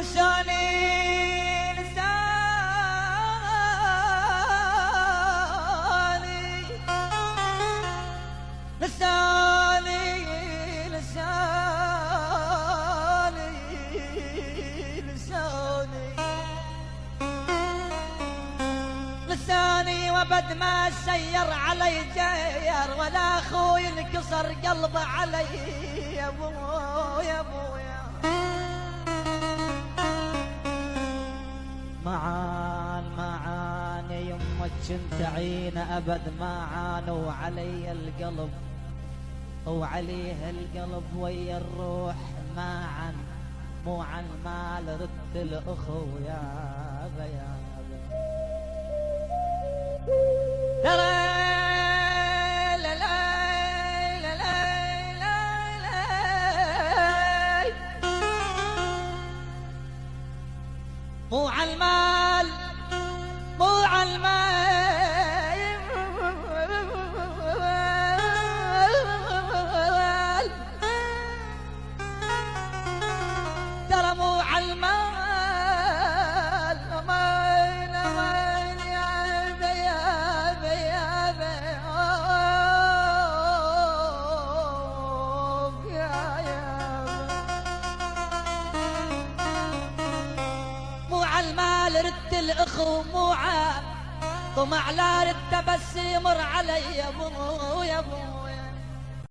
لساني لساني لساني لساني لساني وبد ما سير علي جير ولا اخوي انكسر قلبه علي يا ابو يا ابويا معان يمك كنت عين ابد ما عانوا علي القلب وعليها القلب ويا الروح معا مو عن مال رد الاخو يا بيا ترى لا لا لا لا لا مو على المال مو على المال ترى مو على المال أمان أمان يا أبي يا أبي يا أبي يا مو على المال رد الأخو مو على طمع لا رد بس يمر علي يا ابو يا ابو